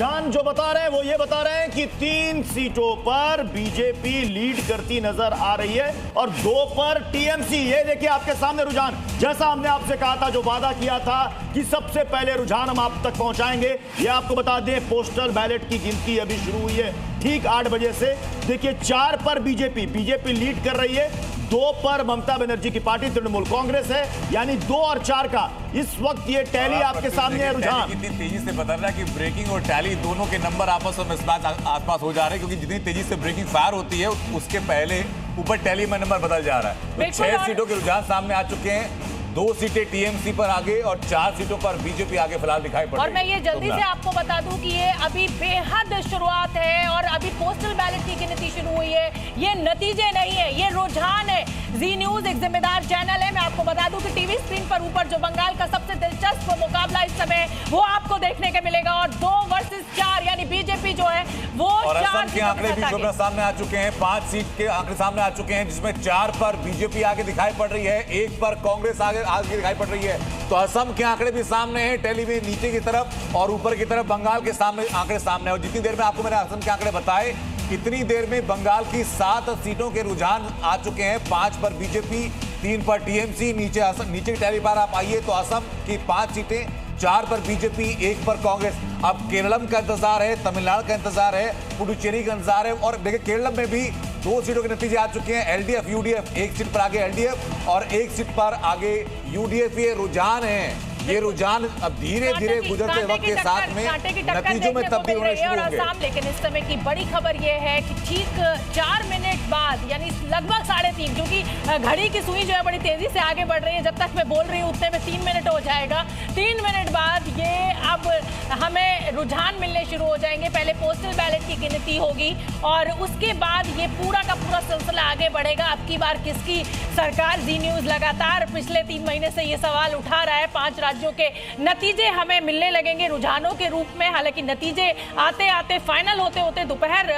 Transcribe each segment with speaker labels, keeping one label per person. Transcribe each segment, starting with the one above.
Speaker 1: रुझान जो बता रहे हैं वो ये बता रहे हैं कि 3 सीटों पर बीजेपी लीड करती नजर आ रही है और 2 पर टीएमसी। ये देखिए आपके सामने रुझान, जैसा हमने आपसे कहा था, जो वादा किया था कि सबसे पहले रुझान हम आप तक पहुंचाएंगे। ये आपको बता दें, पोस्टल बैलेट की गिनती अभी शुरू हुई है ठीक 8 बजे से। देखिए 4 पर बीजेपी लीड कर रही है, 2 पर ममता बनर्जी की पार्टी तृणमूल कांग्रेस है, यानी 2 और 4 का इस वक्त ये टैली आपके सामने है रुझान।
Speaker 2: कितनी तेजी से बदल रहा है कि ब्रेकिंग और टैली दोनों के नंबर आपस में आसपास हो जा रहे हैं, क्योंकि जितनी तेजी से ब्रेकिंग फायर होती है उसके पहले ऊपर टैली में नंबर बदल जा रहा है। तो 6 सीटों के रुझान सामने आ चुके हैं, 2 सीटें टीएमसी पर आगे और 4 सीटों पर बीजेपी आगे फिलहाल दिखाई पड़ रही है।
Speaker 3: और मैं ये जल्दी से आपको बता दूं कि ये अभी बेहद शुरुआत है और अभी पोस्टल बैलेट की गिनती शुरू हुई है। ये नतीजे नहीं है, ये रुझान है। जी न्यूज एक जिम्मेदार चैनल है। मैं आपको बता दूं कि टीवी स्क्रीन पर ऊपर जो बंगाल का सबसे दिलचस्प मुकाबला इस समय वो आपको देखने को मिलेगा और 2 वर्सेस 4 यानी बीजेपी जो है वो
Speaker 2: और असम के आंकड़े भी शोभना सामने आ चुके हैं। 5 सीट के आंकड़े सामने आ चुके हैं, जिसमें 4 पर बीजेपी आगे दिखाई पड़ रही है, 1 पर कांग्रेस आगे दिखाई पड़ रही है। तो असम के आंकड़े भी सामने हैं, टेली में नीचे की तरफ और ऊपर की तरफ बंगाल के सामने आंकड़े सामने है। और जितनी देर में आपको मैंने असम के आंकड़े बताए, कितनी देर में बंगाल की 7 सीटों के रुझान आ चुके हैं। 5 पर बीजेपी, 3 पर टीएमसी, नीचे टैली पर आप आइए तो असम की 5 सीटें, 4 पर बीजेपी, 1 पर कांग्रेस। अब केरलम का इंतजार है, तमिलनाडु का इंतजार है, पुडुचेरी का इंतजार है। और देखिए केरलम में भी 2 सीटों के नतीजे आ चुके हैं। एलडीएफ यूडीएफ 1 सीट पर आगे एलडीएफ और 1 सीट पर आगे यूडीएफ। ये रुझान है, ये रुझान अब धीरे धीरे गुजरते वक्त के साथ में नतीजों में तब्दील होने शुरू होंगे।
Speaker 3: लेकिन इस समय की बड़ी खबर ये है कि ठीक 4 मिनट बाद यानी लगभग 3:30, क्योंकि घड़ी की सुई जो है बड़ी तेजी से आगे बढ़ रही है। जब तक मैं बोल रही हूँ उतने में 3 मिनट हो जाएगा। 3 मिनट बाद ये अब हमें रुझान मिलने शुरू हो जाएंगे। पहले पोस्टल बैलेट की गिनती होगी और उसके बाद ये पूरा का पूरा सिलसिला आगे बढ़ेगा। अब की बार किसकी सरकार? जी न्यूज लगातार पिछले 3 महीने से ये सवाल उठा रहा है। 5 राज्यों के नतीजे हमें मिलने लगेंगे रुझानों के रूप में। हालांकि नतीजे आते आते फाइनल होते होते दोपहर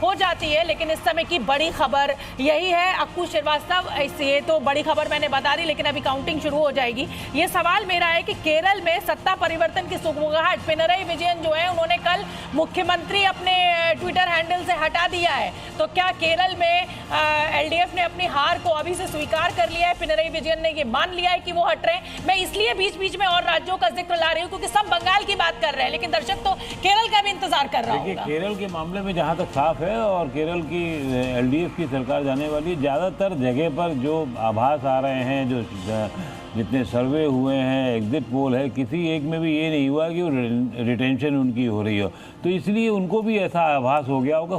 Speaker 3: हो जाती है, लेकिन इस समय की बड़ी खबर यही है। अक्कू श्रीवास्तव, ये तो बड़ी खबर मैंने बता दी, लेकिन अभी काउंटिंग शुरू हो जाएगी। ये सवाल मेरा है कि केरल में सत्ता परिवर्तन की सुगबुगाहट पिनरई विजयन जो है उन्होंने कल मुख्यमंत्री अपने ट्विटर हैंडल से हटा दिया है। तो क्या केरल में एलडीएफ ने अपनी हार को अभी से स्वीकार कर लिया है? पिनरई विजयन ने ये मान लिया है कि वो हट रहे हैं। मैं इसलिए बीच बीच में और राज्यों का जिक्र ला रही हूँ क्योंकि सब बंगाल की बात कर रहे हैं, लेकिन दर्शक तो केरल का भी इंतजार कर रहा होगा।
Speaker 4: केरल के मामले में जहाँ तक साफ है और केरल की एलडीएफ की सरकार जाने वाली, ज़्यादातर जगह पर जो आभास आ रहे हैं, जो जितने सर्वे हुए हैं, एग्जिट पोल है, किसी एक में भी ये नहीं हुआ कि रिटेंशन उनकी हो रही हो। तो इसलिए उनको भी ऐसा आभास हो गया होगा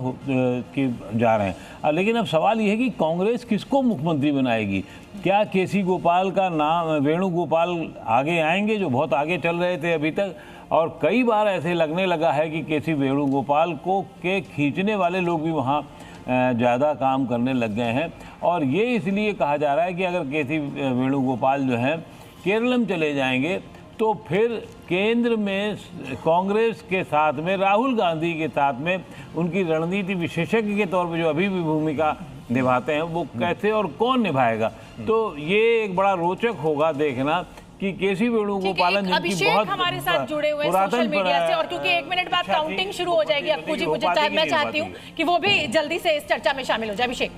Speaker 4: कि जा रहे हैं। लेकिन अब सवाल ये है कि कांग्रेस किसको मुख्यमंत्री बनाएगी? क्या केसी गोपाल का नाम, वेणुगोपाल आगे आएंगे जो बहुत आगे चल रहे थे अभी तक? और कई बार ऐसे लगने लगा है कि केसी वेणुगोपाल को के खींचने वाले लोग भी वहाँ ज़्यादा काम करने लग गए हैं। और ये इसलिए कहा जा रहा है कि अगर केसी वेणुगोपाल जो हैं केरलम चले जाएंगे तो फिर केंद्र में कांग्रेस के साथ में, राहुल गांधी के साथ में उनकी रणनीति विशेषज्ञ के तौर पर जो अभी भी भूमिका निभाते हैं वो कैसे और कौन निभाएगा। तो ये एक बड़ा रोचक होगा देखना कि केसी वेणुगोपालन जिनकी बहुत
Speaker 3: हमारे साथ जुड़े हुए सोशल मीडिया से, और क्योंकि 1 मिनट बाद काउंटिंग शुरू हो जाएगी अक्कू जी, मैं चाहती हूँ कि वो भी जल्दी से इस चर्चा में शामिल हो जाए। अभिषेक,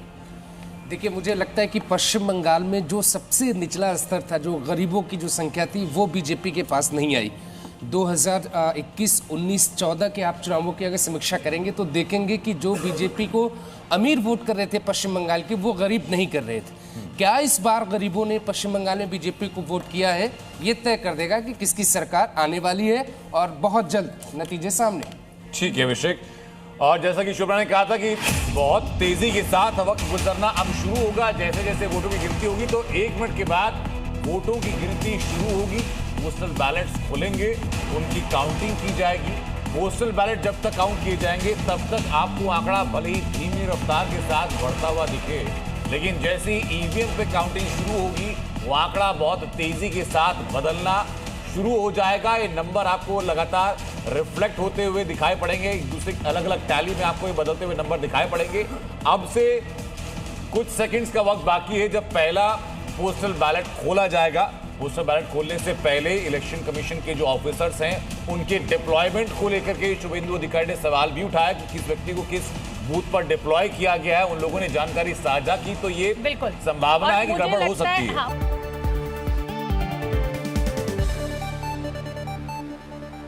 Speaker 5: देखिए, मुझे लगता है कि पश्चिम बंगाल में जो सबसे निचला स्तर था, जो गरीबों की जो संख्या थी, वो बीजेपी के पास नहीं आई। 2021, 19, 14 के आप चुनावों की अगर समीक्षा करेंगे तो देखेंगे कि जो बीजेपी को अमीर वोट कर रहे थे पश्चिम बंगाल के, वो गरीब नहीं कर रहे थे। क्या इस बार गरीबों ने पश्चिम बंगाल में बीजेपी को वोट किया है? ये तय कर देगा कि किसकी सरकार आने वाली है और बहुत जल्द नतीजे सामने।
Speaker 2: ठीक है अभिषेक, और जैसा कि शोभना ने कहा था कि बहुत तेजी के साथ वक्त गुजरना अब शुरू होगा। जैसे जैसे वोटों की गिनती होगी तो 1 मिनट के बाद वोटों की गिनती शुरू होगी, पोस्टल बैलेट्स खुलेंगे, उनकी काउंटिंग की जाएगी। पोस्टल बैलेट जब तक काउंट किए जाएंगे तब तक आपको आंकड़ा भले ही धीमी रफ्तार के साथ बढ़ता हुआ दिखे, लेकिन जैसे ही ईवीएम पे काउंटिंग शुरू होगी वो आंकड़ा बहुत तेजी के साथ बदलना शुरू हो जाएगा। ये नंबर आपको लगातार रिफ्लेक्ट होते हुए दिखाई पड़ेंगे, एक दूसरे अलग अलग टैली में आपको ये बदलते हुए नंबर दिखाई पड़ेंगे। अब से कुछ सेकंड्स का वक्त बाकी है जब पहला पोस्टल बैलेट खोला जाएगा। पोस्टल बैलेट खोलने से पहले इलेक्शन कमीशन के जो ऑफिसर्स हैं उनके डिप्लॉयमेंट को लेकर के शुभेंदु अधिकारी ने सवाल भी उठाया कि किस व्यक्ति को किस बूथ पर डिप्लॉय किया गया है, उन लोगों ने जानकारी साझा की, तो ये
Speaker 3: बिल्कुल
Speaker 2: संभावना है कि
Speaker 3: और मुझे
Speaker 2: गड़बड़ हो
Speaker 3: लगता है,
Speaker 2: सकती है।
Speaker 3: हाँ।